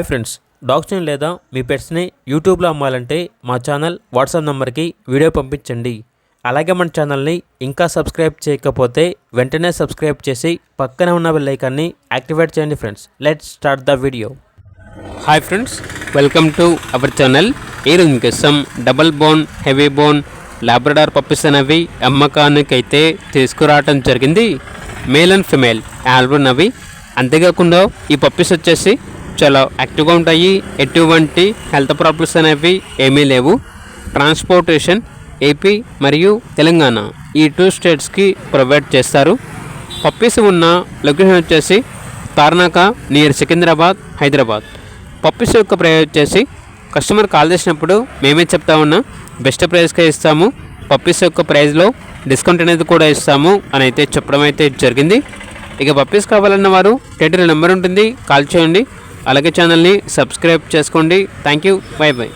Hi friends, డాగ్స్ని లేదా మీ పెట్స్ని యూట్యూబ్లో అమ్మాలంటే మా ఛానల్ వాట్సాప్ నెంబర్కి వీడియో పంపించండి. అలాగే మన ఛానల్ని ఇంకా సబ్స్క్రైబ్ చేయకపోతే వెంటనే సబ్స్క్రైబ్ చేసి పక్కనే ఉన్న బెల్ ఐకాన్ని యాక్టివేట్ చేయండి. Friends, let's start the video. Hi friends, welcome to our channel. ఈరోజు మీకోసం double bone, heavy bone Labrador puppies అనేవి అమ్మకానికైతే తీసుకురావడం జరిగింది. Male and female all bone. అంతేకాకుండా ఈ పప్పీస్ వచ్చేసి చాలా యాక్టివ్గా ఉంటాయి. ఎటువంటి హెల్త్ ప్రాబ్లమ్స్ అనేవి ఏమీ లేవు. ట్రాన్స్పోర్టేషన్ ఏపీ మరియు తెలంగాణ ఈ 2 స్టేట్స్కి ప్రొవైడ్ చేస్తారు. పప్పీస్ ఉన్న లొకేషన్ వచ్చేసి తార్నాక నియర్ సికింద్రాబాద్, హైదరాబాద్. పప్పీస్ యొక్క ప్రైస్ వచ్చేసి కస్టమర్ కాల్ చేసినప్పుడు మేమే చెప్తా ఉన్నా బెస్ట్ ప్రైస్కే ఇస్తాము, పప్పీస్ యొక్క ప్రైస్లో డిస్కౌంట్ అనేది కూడా ఇస్తాము అని అయితే చెప్పడం అయితే జరిగింది. ఇక పప్పీస్ కావాలన్న వారు టైటిల్ నెంబర్ ఉంటుంది, కాల్ చేయండి. అలాగే ఛానల్ని సబ్స్క్రైబ్ చేసుకోండి. Thank you, by by.